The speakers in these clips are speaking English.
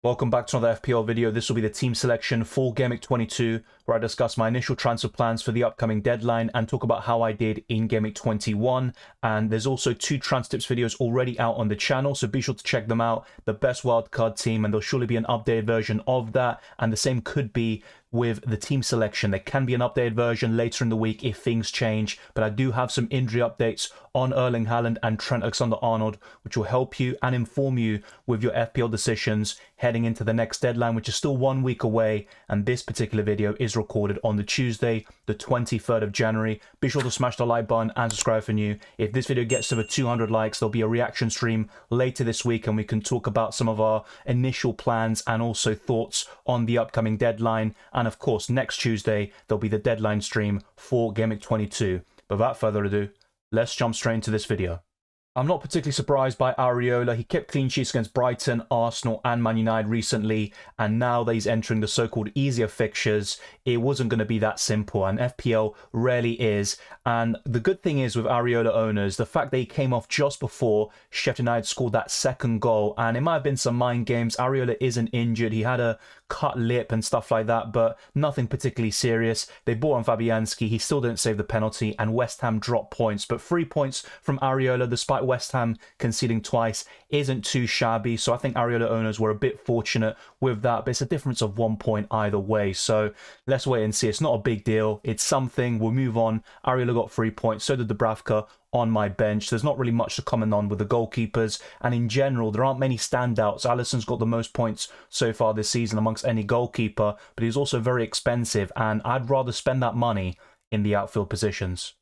Welcome back to another FPL video. This will be the team selection for Gameweek 22, where I discuss my initial transfer plans for the upcoming deadline and talk about how I did in Gameweek 21. And there's also 2 transfer tips videos already out on the channel, so be sure to check them out. The best wildcard team, and there'll surely be an updated version of that. And the same could be with the team selection. There can be an updated version later in the week if things change, but I do have some injury updates on Erling Haaland and Trent Alexander-Arnold, which will help you and inform you with your FPL decisions heading into the next deadline, which is still 1 week away. And this particular video is recorded on the Tuesday, the 23rd of January. Be sure to smash the like button and subscribe if you're new. If this video gets to over 200 likes, there'll be a reaction stream later this week, and we can talk about some of our initial plans and also thoughts on the upcoming deadline. And of course, next Tuesday, there'll be the deadline stream for Gameweek 22. But without further ado, let's jump straight into this video. I'm not particularly surprised by Areola. He kept clean sheets against Brighton, Arsenal and Man United recently, and now that he's entering the so-called easier fixtures, it wasn't going to be that simple, and FPL rarely is. And the good thing is with Areola owners, the fact that he came off just before Sheffield United scored that second goal, and it might have been some mind games. Areola isn't injured. He had a cut lip and stuff like that, but nothing particularly serious. They bought on Fabianski. He still didn't save the penalty, and West Ham dropped points. But 3 points from Areola, despite West Ham conceding twice, isn't too shabby. So I think Areola owners were a bit fortunate with that, but it's a difference of 1 point either way. So let's wait and see. It's not a big deal. It's something. We'll move on. Areola got 3 points. So did Dubravka on my bench. There's not really much to comment on with the goalkeepers, and in general there aren't many standouts. Alisson's got the most points so far this season amongst any goalkeeper, but he's also very expensive, and I'd rather spend that money in the outfield positions.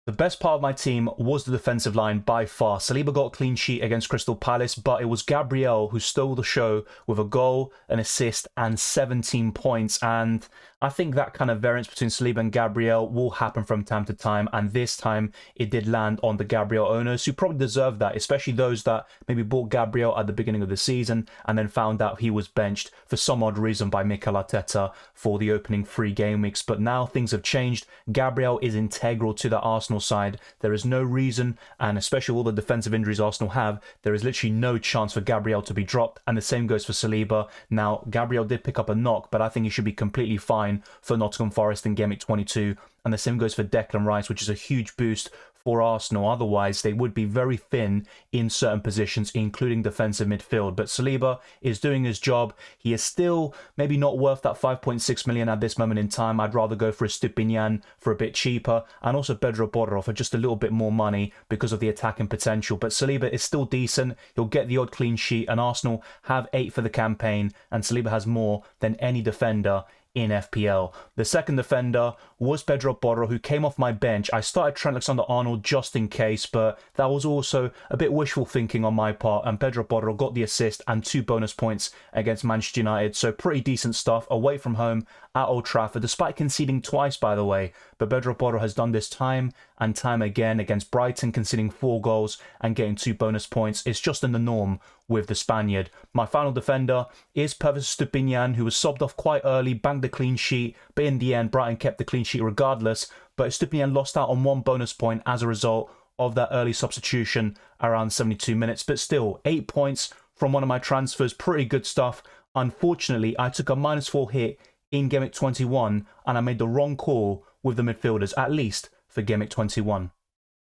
The best part of my team was the defensive line by far. Saliba got a clean sheet against Crystal Palace, but it was Gabriel who stole the show with a goal, an assist and 17 points. And I think that kind of variance between Saliba and Gabriel will happen from time to time, and this time it did land on the Gabriel owners, who probably deserve that, especially those that maybe bought Gabriel at the beginning of the season and then found out he was benched for some odd reason by Mikel Arteta for the opening 3 game weeks. But now things have changed. Gabriel is integral to the Arsenal side. There is no reason, and especially all the defensive injuries Arsenal have, there is literally no chance for Gabriel to be dropped, and the same goes for Saliba. Now, Gabriel did pick up a knock, but I think he should be completely fine for Nottingham Forest in Gameweek 22, and the same goes for Declan Rice, which is a huge boost for Arsenal. Otherwise, they would be very thin in certain positions, including defensive midfield. But Saliba is doing his job. He is still maybe not worth that 5.6 million at this moment in time. I'd rather go for a Stupinian for a bit cheaper, and also Pedro Porro for just a little bit more money because of the attacking potential. But Saliba is still decent. He'll get the odd clean sheet, and Arsenal have 8 for the campaign, and Saliba has more than any defender in FPL. The second defender was Pedro Porro, who came off my bench. I started Trent Alexander-Arnold just in case, but that was also a bit wishful thinking on my part, and Pedro Porro got the assist and 2 bonus points against Manchester United. So pretty decent stuff away from home at Old Trafford, despite conceding twice, by the way. But Pedro Porro has done this time and time again against Brighton, conceding 4 goals and getting 2 bonus points. It's just in the norm with the Spaniard. My final defender is Pervis Stupinian, who was subbed off quite early, banged the clean sheet, but in the end Brighton kept the clean sheet regardless. But Stupinian lost out on 1 bonus point as a result of that early substitution around 72 minutes. But still, 8 points from one of my transfers, pretty good stuff. Unfortunately, I took a -4 hit in Gameweek 21, and I made the wrong call with the midfielders, at least for Gameweek 21.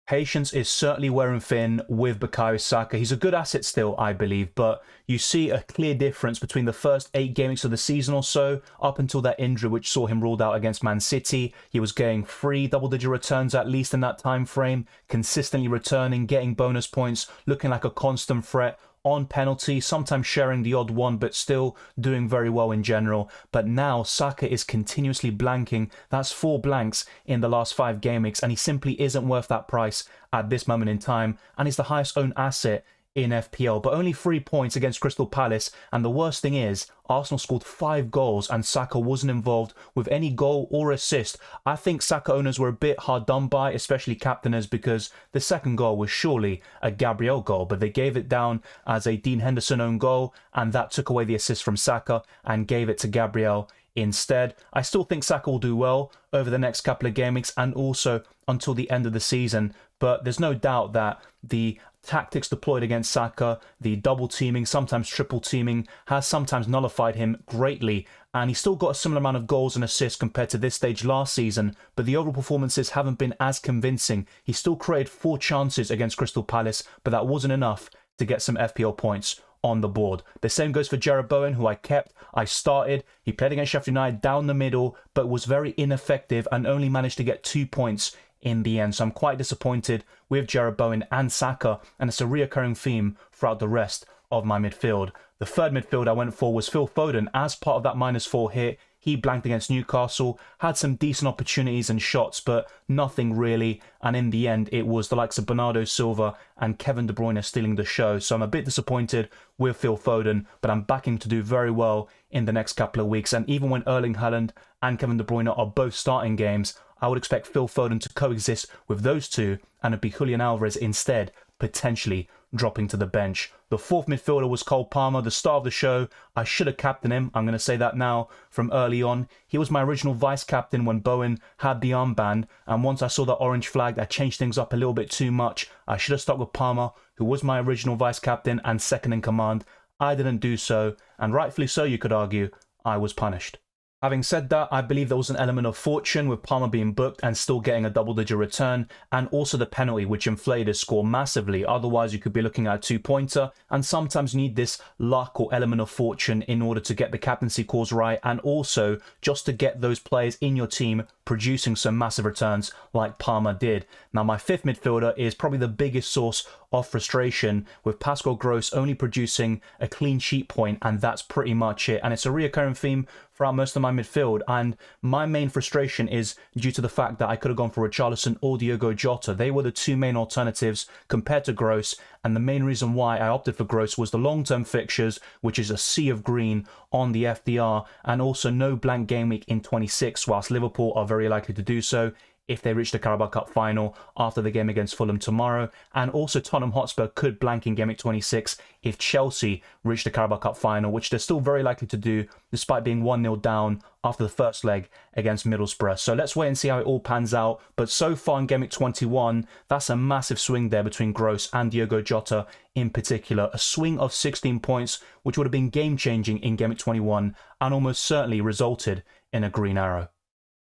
Patience is certainly wearing thin with Bukayo Saka. He's a good asset still, I believe, but you see a clear difference between the first 8 game weeks of the season or so, up until that injury which saw him ruled out against Man City. He was getting 3 double-digit returns at least in that time frame, consistently returning, getting bonus points, looking like a constant threat on penalty, sometimes sharing the odd one, but still doing very well in general. But now Saka is continuously blanking. That's 4 blanks in the last 5 game weeks, and he simply isn't worth that price at this moment in time, and he's the highest owned asset in FPL, but only 3 points against Crystal Palace. And the worst thing is, Arsenal scored 5 goals and Saka wasn't involved with any goal or assist. I think Saka owners were a bit hard done by, especially captainers, because the second goal was surely a Gabriel goal, but they gave it down as a Dean Henderson own goal, and that took away the assist from Saka and gave it to Gabriel instead. I still think Saka will do well over the next couple of game weeks and also until the end of the season, but there's no doubt that the tactics deployed against Saka, the double teaming, sometimes triple teaming, has sometimes nullified him greatly. And he's still got a similar amount of goals and assists compared to this stage last season, but the overall performances haven't been as convincing. He still created 4 chances against Crystal Palace, but that wasn't enough to get some FPL points on the board. The same goes for Jarrod Bowen, who I kept. I started. He played against Sheffield United down the middle, but was very ineffective and only managed to get 2 points in the end. So I'm quite disappointed with Jarrod Bowen and Saka, and it's a reoccurring theme throughout the rest of my midfield. The third midfield I went for was Phil Foden. As part of that -4 hit, he blanked against Newcastle, had some decent opportunities and shots, but nothing really. And in the end, it was the likes of Bernardo Silva and Kevin De Bruyne stealing the show. So I'm a bit disappointed with Phil Foden, but I'm backing to do very well in the next couple of weeks. And even when Erling Haaland and Kevin De Bruyne are both starting games, I would expect Phil Foden to coexist with those two, and it'd be Julian Alvarez instead, potentially dropping to the bench. The fourth midfielder was Cole Palmer, the star of the show. I should have captained him. I'm going to say that now from early on. He was my original vice-captain when Bowen had the armband, and once I saw that orange flag, I changed things up a little bit too much. I should have stuck with Palmer, who was my original vice-captain and second in command. I didn't do so, and rightfully so, you could argue. I was punished. Having said that, I believe there was an element of fortune with Palmer being booked and still getting a double-digit return, and also the penalty, which inflated his score massively. Otherwise, you could be looking at a 2-pointer, and sometimes you need this luck or element of fortune in order to get the captaincy calls right, and also just to get those players in your team producing some massive returns like Palmer did. Now, my fifth midfielder is probably the biggest source of frustration, with Pascal Gross only producing a clean sheet point, and that's pretty much it. And it's a reoccurring theme throughout most of my midfield, and my main frustration is due to the fact that I could have gone for Richarlison or Diogo Jota. They were the two main alternatives compared to Gross, and the main reason why I opted for Gross was the long-term fixtures, which is a sea of green on the FDR, and also no blank game week in 26, whilst Liverpool are very likely to do so if they reach the Carabao Cup final after the game against Fulham tomorrow. And also Tottenham Hotspur could blank in Game Week 26 if Chelsea reach the Carabao Cup final, which they're still very likely to do despite being 1-0 down after the first leg against Middlesbrough. So let's wait and see how it all pans out. But so far in Game Week 21, that's a massive swing there between Gross and Diogo Jota in particular. A swing of 16 points, which would have been game-changing in Game Week 21 and almost certainly resulted in a green arrow.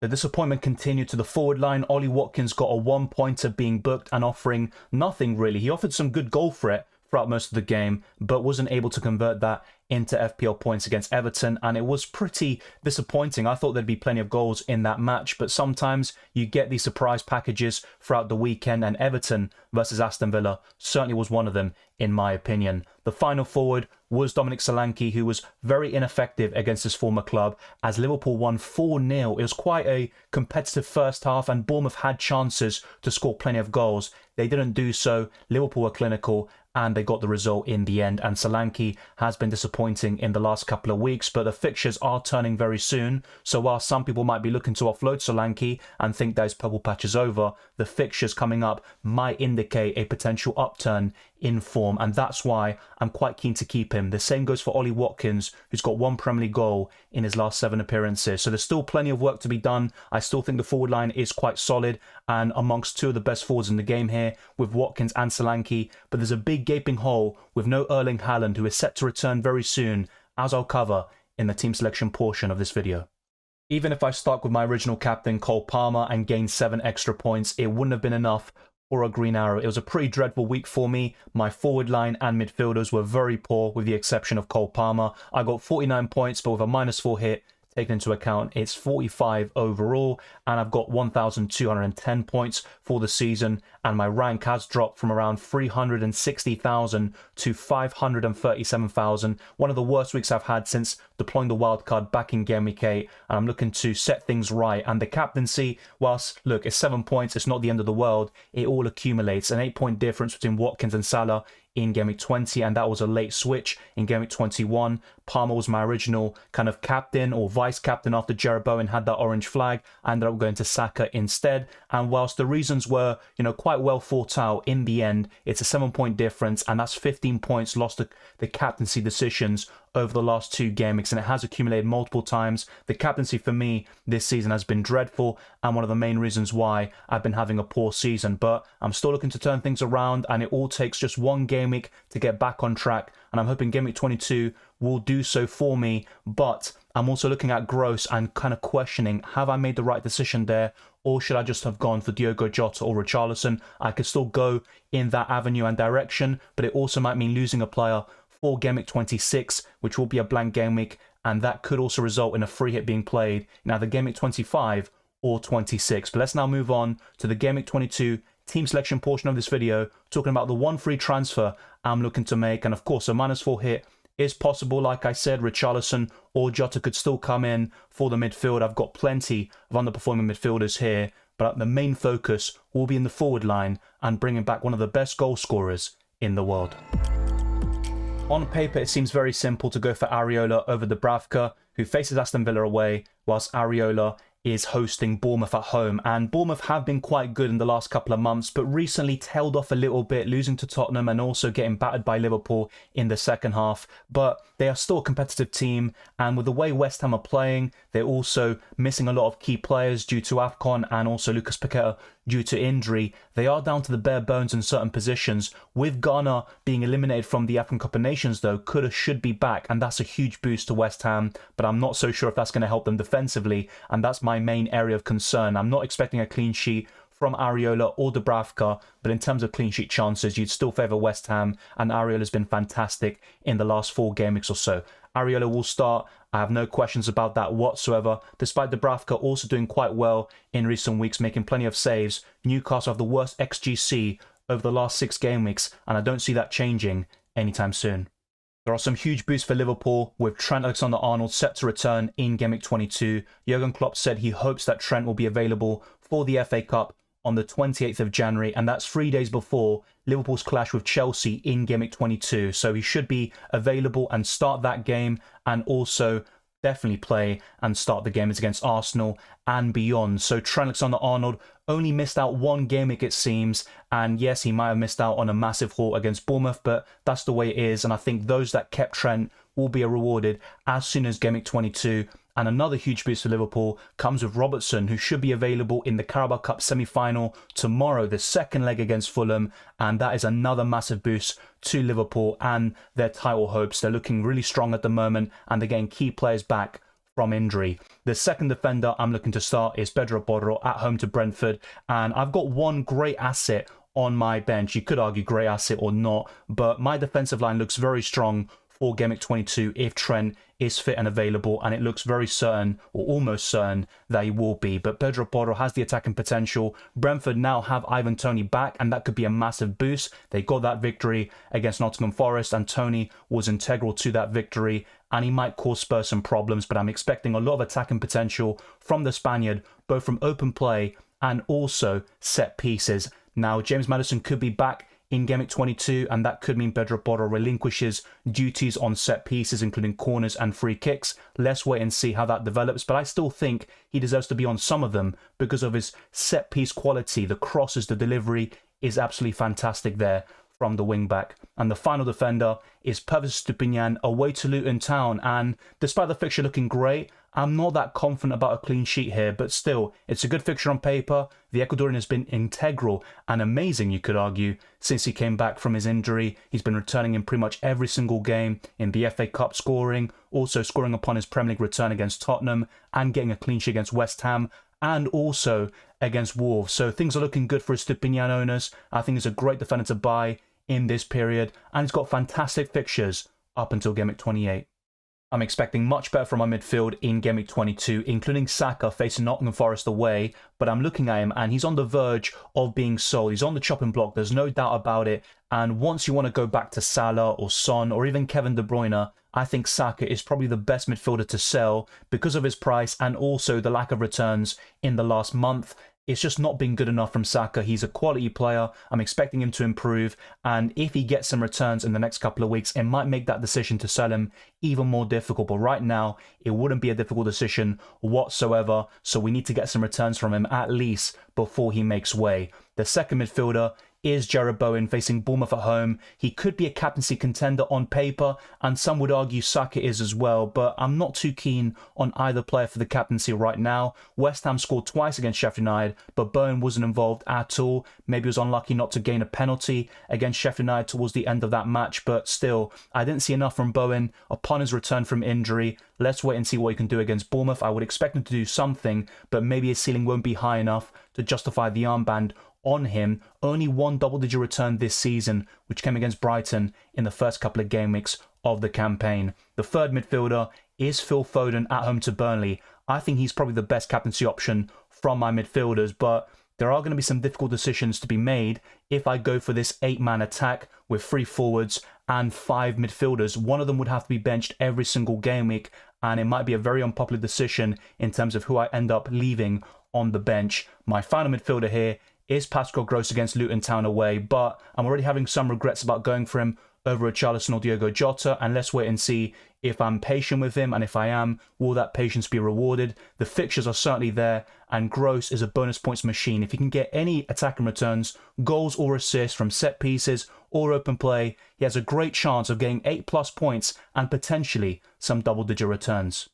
The disappointment continued to the forward line. Ollie Watkins got a 1-pointer being booked and offering nothing really. He offered some good goal threat throughout most of the game, but wasn't able to convert that into FPL points against Everton, and it was pretty disappointing. I thought there'd be plenty of goals in that match, but sometimes you get these surprise packages throughout the weekend, and Everton versus Aston Villa certainly was one of them, in my opinion. The final forward was Dominic Solanke, who was very ineffective against his former club, as Liverpool won 4-0. It was quite a competitive first half, and Bournemouth had chances to score plenty of goals. They didn't do so. Liverpool were clinical, and they got the result in the end. And Solanke has been disappointing in the last couple of weeks, but the fixtures are turning very soon. So while some people might be looking to offload Solanke and think that his purple patch is over, the fixtures coming up might indicate a potential upturn in form, and that's why I'm quite keen to keep him. The same goes for Ollie Watkins, who's got 1 Premier League goal in his last 7 appearances. So there's still plenty of work to be done. I still think the forward line is quite solid and amongst 2 of the best forwards in the game here with Watkins and Solanke, but there's a big gaping hole with no Erling Haaland, who is set to return very soon, as I'll cover in the team selection portion of this video. Even if I stuck with my original captain Cole Palmer and gained 7 extra points, it wouldn't have been enough for a green arrow. It was a pretty dreadful week for me. My forward line and midfielders were very poor, with the exception of Cole Palmer. I got 49 points, but with a -4 hit taken into account, it's 45 overall, and I've got 1,210 points for the season, and my rank has dropped from around 360,000 to 537,000. One of the worst weeks I've had since deploying the wildcard back in Game Week 8, and I'm looking to set things right. And the captaincy, whilst, look, it's 7 points, it's not the end of the world, it all accumulates. An 8-point difference between Watkins and Salah in Game Week 20, and that was a late switch in Game Week 21. Palmer was my original kind of captain or vice captain after Jeroboam had that orange flag. I ended up going to Saka instead. And whilst the reasons were, quite well thought out, in the end, it's a 7-point difference, and that's 15 points lost to the captaincy decisions over the last 2 game weeks, and it has accumulated multiple times. The captaincy for me this season has been dreadful, and one of the main reasons why I've been having a poor season. But I'm still looking to turn things around, and it all takes just 1 game week to get back on track, and I'm hoping game week 22 will do so for me. But I'm also looking at gross and kind of questioning, have I made the right decision there, or should I just have gone for Diogo Jota or Richarlison? I could still go in that avenue and direction, but it also might mean losing a player for game week 26, which will be a blank game week, and that could also result in a free hit being played in either game week 25 or 26. But let's now move on to the game week 22 team selection portion of this video, talking about the 1 free transfer I'm looking to make. And of course, a -4 hit is possible. Like I said, Richarlison or Jota could still come in for the midfield. I've got plenty of underperforming midfielders here, but the main focus will be in the forward line and bringing back one of the best goal scorers in the world. On paper, it seems very simple to go for Areola over Dubravka, who faces Aston Villa away, whilst Areola is hosting Bournemouth at home. And Bournemouth have been quite good in the last couple of months, but recently tailed off a little bit, losing to Tottenham and also getting battered by Liverpool in the second half. But they are still a competitive team, and with the way West Ham are playing, they're also missing a lot of key players due to AFCON, and also Lucas Paqueta due to injury. They are down to the bare bones in certain positions. With Ghana being eliminated from the African Cup of Nations though, should be back, and that's a huge boost to West Ham, but I'm not so sure if that's going to help them defensively, and that's my main area of concern. I'm not expecting a clean sheet from Areola or Dubravka, but in terms of clean sheet chances, you'd still favour West Ham, and Areola's been fantastic in the last 4 game weeks or so. Areola will start. I have no questions about that whatsoever, despite Dubravka also doing quite well in recent weeks, making plenty of saves. Newcastle have the worst XGC over the last 6 game weeks, and I don't see that changing anytime soon. There are some huge boosts for Liverpool, with Trent Alexander-Arnold set to return in game week 22. Jurgen Klopp said he hopes that Trent will be available for the FA Cup on the 28th of January, and that's 3 days before Liverpool's clash with Chelsea in game week 22. So he should be available and start that game, and also definitely play and start the games against Arsenal and beyond. So Trent Alexander-Arnold only missed out 1 game week, it seems, and yes, he might have missed out on a massive haul against Bournemouth, but that's the way it is, and I think those that kept Trent will be rewarded as soon as game week 22. And another huge boost for Liverpool comes with Robertson, who should be available in the Carabao Cup semi-final tomorrow, the second leg against Fulham, and that is another massive boost to Liverpool and their title hopes. They're looking really strong at the moment, and they're getting key players back from injury. The second defender I'm looking to start is Pedro Porro at home to Brentford, and I've got one great asset on my bench. You could argue great asset or not, but my defensive line looks very strong for game week 22 if Trent is fit and available, and it looks very certain, or almost certain, that he will be. But Pedro Porro has the attacking potential. Brentford now have Ivan Toney back, and that could be a massive boost. They got that victory against Nottingham Forest, and Toney was integral to that victory, and he might cause Spurs some problems, but I'm expecting a lot of attacking potential from the Spaniard, both from open play and also set pieces. Now, James Maddison could be back in game week 22, and that could mean Pedro Porro relinquishes duties on set pieces, including corners and free kicks. Let's wait and see how that develops, but I still think he deserves to be on some of them because of his set piece quality. The crosses, the delivery is absolutely fantastic there from the wing-back. And the final defender is Pervis Stupinian away to Luton Town, and despite the fixture looking great, I'm not that confident about a clean sheet here, but still, it's a good fixture on paper. The Ecuadorian has been integral and amazing, you could argue, since he came back from his injury. He's been returning in pretty much every single game in the FA Cup, scoring, also scoring upon his Premier League return against Tottenham, and getting a clean sheet against West Ham, and also against Wolves. So things are looking good for his Stupinian owners. I think he's a great defender to buy in this period, and he's got fantastic fixtures up until game week 28. I'm expecting much better from my midfield in game week 22, including Saka facing Nottingham Forest away, but I'm looking at him and he's on the verge of being sold. He's on the chopping block, there's no doubt about it, and once you want to go back to Salah or Son or even Kevin De Bruyne, I think Saka is probably the best midfielder to sell because of his price and also the lack of returns in the last month. it's just not been good enough from Saka. He's a quality player. I'm expecting him to improve. And if he gets some returns in the next couple of weeks, it might make that decision to sell him even more difficult. But right now, it wouldn't be a difficult decision whatsoever. So we need to get some returns from him at least before he makes way. The second midfielder is Jarrod Bowen facing Bournemouth at home. He could be a captaincy contender on paper, and some would argue Saka is as well, but I'm not too keen on either player for the captaincy right now. West Ham scored twice against Sheffield United, but Bowen wasn't involved at all. Maybe he was unlucky not to gain a penalty against Sheffield United towards the end of that match, but still, I didn't see enough from Bowen upon his return from injury. Let's wait and see what he can do against Bournemouth. I would expect him to do something, but maybe his ceiling won't be high enough to justify the armband on him. Only one double-digit return this season, which came against Brighton in the first couple of game weeks of the campaign. The third midfielder is Phil Foden at home to Burnley. I think he's probably the best captaincy option from my midfielders, but there are going to be some difficult decisions to be made if I go for this 8-man attack with 3 forwards and 5 midfielders. One of them would have to be benched every single game week, and it might be a very unpopular decision in terms of who I end up leaving on the bench. My final midfielder here is Pascal Gross against Luton Town away, but I'm already having some regrets about going for him over Richarlison or Diogo Jota, and let's wait and see if I'm patient with him, and if I am, will that patience be rewarded? The fixtures are certainly there, and Gross is a bonus points machine. If he can get any attacking returns, goals or assists from set pieces or open play, he has a great chance of getting 8+ points and potentially some double-digit returns.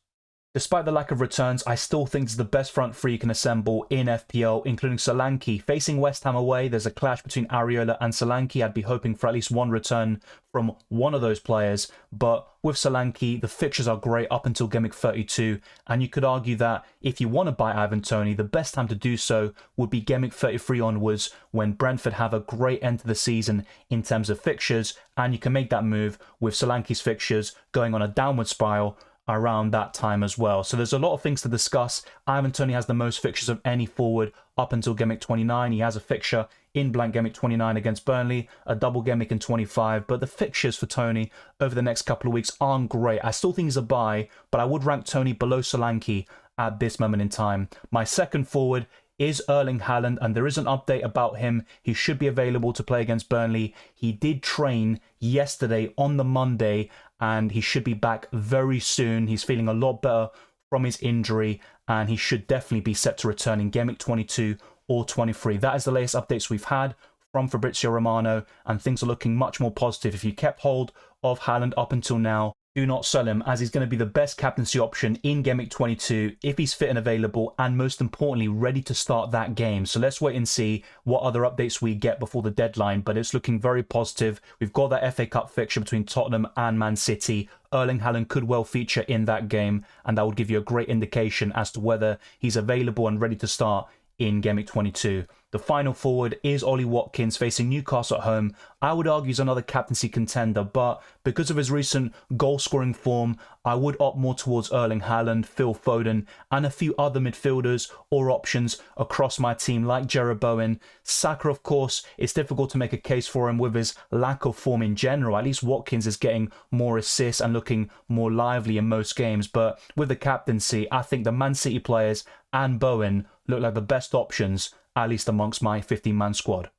Despite the lack of returns, I still think it's the best front three you can assemble in FPL, including Solanke. Facing West Ham away, there's a clash between Areola and Solanke. I'd be hoping for at least one return from one of those players, but with Solanke, the fixtures are great up until Game Week 32, and you could argue that if you want to buy Ivan Toney, the best time to do so would be Game Week 33 onwards, when Brentford have a great end to the season in terms of fixtures, and you can make that move with Solanke's fixtures going on a downward spiral around that time as well. So there's a lot of things to discuss. Ivan Toney has the most fixtures of any forward up until Game Week 29. He has a fixture in blank Game Week 29 against Burnley, a double Game Week in 25, but the fixtures for Toney over the next couple of weeks aren't great. I still think he's a buy, but I would rank Toney below Solanke at this moment in time. My second forward is Erling Haaland, and there is an update about him. He should be available to play against Burnley. He did train yesterday on the Monday, and he should be back very soon. He's feeling a lot better from his injury, and he should definitely be set to return in Game Week 22 or 23. That is the latest updates we've had from Fabrizio Romano, and things are looking much more positive. If you kept hold of Haaland up until now, do not sell him, as he's going to be the best captaincy option in Game Week 22 if he's fit and available, and most importantly, ready to start that game. So let's wait and see what other updates we get before the deadline, but it's looking very positive. We've got that FA Cup fixture between Tottenham and Man City. Erling Haaland could well feature in that game, and that would give you a great indication as to whether he's available and ready to start in Game Week 22. The final forward is Ollie Watkins facing Newcastle at home. I would argue he's another captaincy contender, but because of his recent goal-scoring form, I would opt more towards Erling Haaland, Phil Foden, and a few other midfielders or options across my team, like Jarrod Bowen. Saka, of course, it's difficult to make a case for him with his lack of form in general. At least Watkins is getting more assists and looking more lively in most games, but with the captaincy, I think the Man City players and Bowen look like the best options, at least amongst my 15-man squad.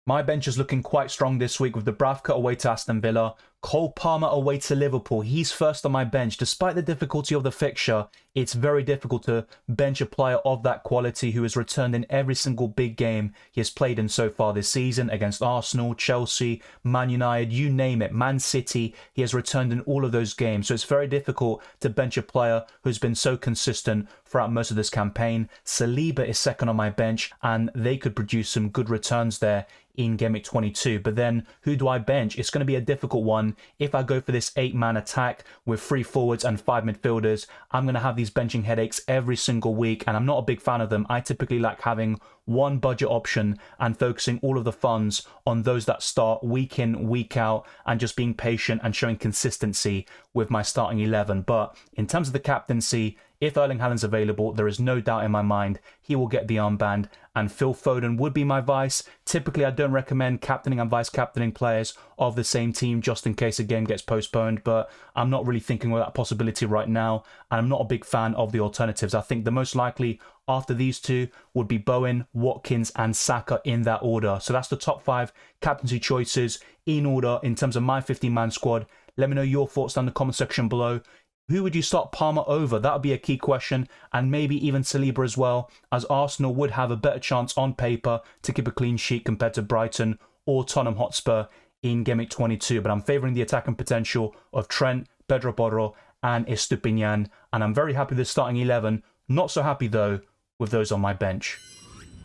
My bench is looking quite strong this week with the Dubravka away to Aston Villa, Cole Palmer away to Liverpool. He's first on my bench. Despite the difficulty of the fixture, it's very difficult to bench a player of that quality who has returned in every single big game he has played in so far this season against Arsenal, Chelsea, Man United, you name it, Man City. He has returned in all of those games. So it's very difficult to bench a player who's been so consistent throughout most of this campaign. Saliba is second on my bench, and they could produce some good returns there in Game Week 22. But then who do I bench? It's going to be a difficult one. If I go for this 8-man attack with 3 forwards and 5 midfielders, I'm going to have these benching headaches every single week, and I'm not a big fan of them. I typically like having one budget option and focusing all of the funds on those that start week in, week out, and just being patient and showing consistency with my starting 11. But in terms of the captaincy, if Erling Haaland's available, there is no doubt in my mind he will get the armband, and Phil Foden would be my vice. Typically, I don't recommend captaining and vice-captaining players of the same team just in case a game gets postponed, but I'm not really thinking of that possibility right now, and I'm not a big fan of the alternatives. I think the most likely after these two would be Bowen, Watkins, and Saka in that order. So that's the top 5 captaincy choices in order in terms of my 15-man squad. Let me know your thoughts down in the comment section below. Who would you start Palmer over? That would be a key question, and maybe even Saliba as well, as Arsenal would have a better chance on paper to keep a clean sheet compared to Brighton or Tottenham Hotspur in Game Week 22. But I'm favouring the attacking potential of Trent, Pedro Porro, and Estupiñán, and I'm very happy with the starting 11. Not so happy though with those on my bench.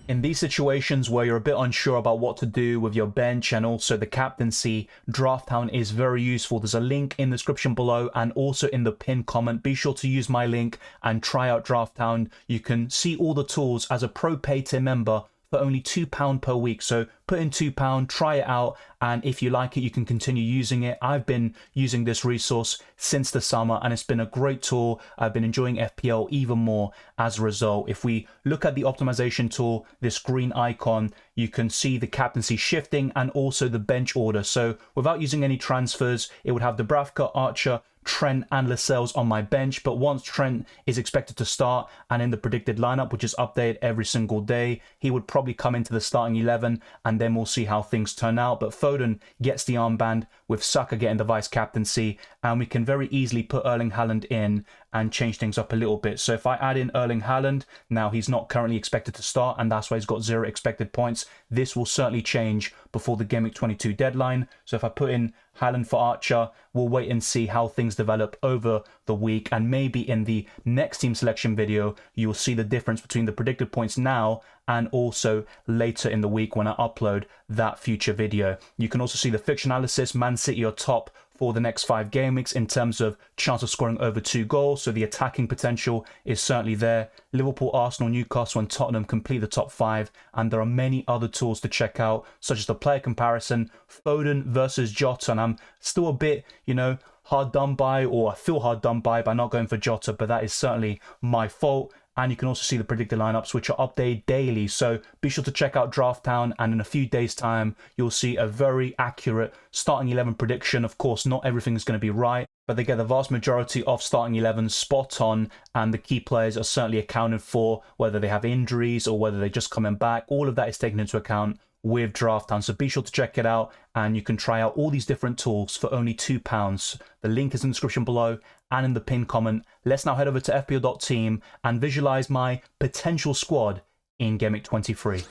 In these situations where you're a bit unsure about what to do with your bench and also the captaincy, Drafthound is very useful. There's a link in the description below and also in the pinned comment. Be sure to use my link and try out Drafthound. You can see all the tools as a pro pay-tier member for only £2 per week. So put in £2, try it out, and if you like it, you can continue using it. I've been using this resource since the summer, and it's been a great tool. I've been enjoying FPL even more as a result. If we look at the optimization tool, this green icon, you can see the captaincy shifting and also the bench order. So without using any transfers, it would have Dubravka, Archer, Trent and Lascelles on my bench, but once Trent is expected to start and in the predicted lineup, which is updated every single day, he would probably come into the starting 11, and then we'll see how things turn out. But Foden gets the armband with Saka getting the vice captaincy, and we can very easily put Erling Haaland in and change things up a little bit. So if I add in Erling Haaland, now he's not currently expected to start, and that's why he's got 0 expected points. This will certainly change before the Game Week 22 deadline. So if I put in Haaland for Archer, we'll wait and see how things develop over the week, and maybe in the next team selection video you'll see the difference between the predicted points now and also later in the week when I upload that future video. You can also see the fixture analysis. Man City are top for the next 5 game weeks in terms of chance of scoring over 2 goals, so the attacking potential is certainly there. Liverpool, Arsenal, Newcastle and Tottenham complete the top 5, and there are many other tools to check out, such as the player comparison, Foden versus Jota, and I'm still a bit, hard done by, or I feel hard done by not going for Jota, but that is certainly my fault. And you can also see the predicted lineups, which are updated daily. So be sure to check out Drafthound, and in a few days' time, you'll see a very accurate starting 11 prediction. Of course, not everything is going to be right, but they get the vast majority of starting 11s spot on, and the key players are certainly accounted for, whether they have injuries or whether they're just coming back. All of that is taken into account with Drafthound, so be sure to check it out, and you can try out all these different tools for only £2. The link is in the description below and in the pinned comment. Let's now head over to fpl.team and visualize my potential squad in Game Week 23.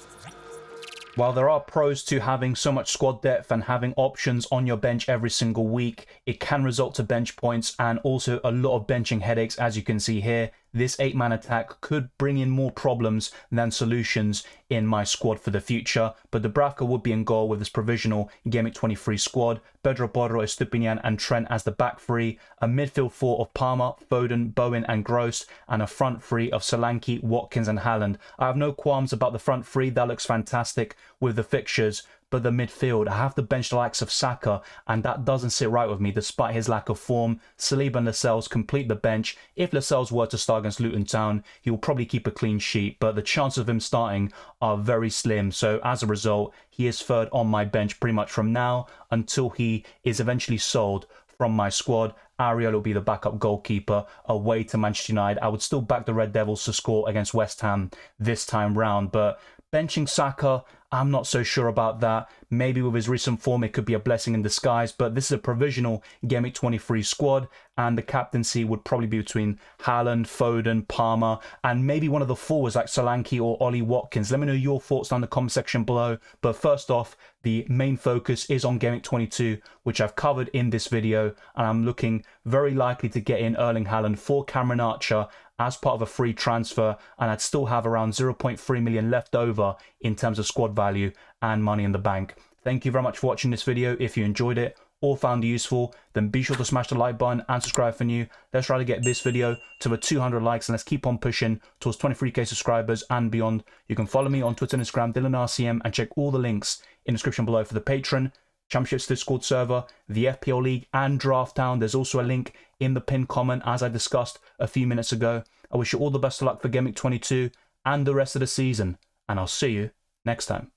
While there are pros to having so much squad depth and having options on your bench every single week, it can result to bench points and also a lot of benching headaches, as you can see here. This 8-man attack could bring in more problems than solutions in my squad for the future, but Dubravka would be in goal with this provisional Game Week 23 squad. Pedro Porro, Estupiñán and Trent as the back three, a midfield four of Palmer, Foden, Bowen and Gross, and a front three of Solanke, Watkins and Haaland. I have no qualms about the front three, that looks fantastic with the fixtures. But the midfield, I have to bench the likes of Saka, and that doesn't sit right with me despite his lack of form. Saliba and Lascelles complete the bench. If Lascelles were to start against Luton Town, he will probably keep a clean sheet, but the chances of him starting are very slim. So as a result, he is third on my bench pretty much from now until he is eventually sold from my squad. Ariel will be the backup goalkeeper away to Manchester United. I would still back the Red Devils to score against West Ham this time round, but benching Saka, I'm not so sure about that. Maybe with his recent form, it could be a blessing in disguise, but this is a provisional Game Week 23 squad, and the captaincy would probably be between Haaland, Foden, Palmer, and maybe one of the forwards like Solanke or Ollie Watkins. Let me know your thoughts down in the comment section below. But first off, the main focus is on Game Week 22, which I've covered in this video, and I'm looking very likely to get in Erling Haaland for Cameron Archer as part of a free transfer, and I'd still have around 0.3 million left over in terms of squad value and money in the bank. Thank you very much for watching this video. If you enjoyed it or found it useful, then be sure to smash the like button and subscribe for new. Let's try to get this video to the 200 likes, and let's keep on pushing towards 23k subscribers and beyond. You can follow me on Twitter and Instagram, DylanRCM, and check all the links in the description below for the Patreon. Championships Discord server, the FPL League, and Drafthound. There's also a link in the pinned comment, as I discussed a few minutes ago. I wish you all the best of luck for Game Week 22 and the rest of the season, and I'll see you next time.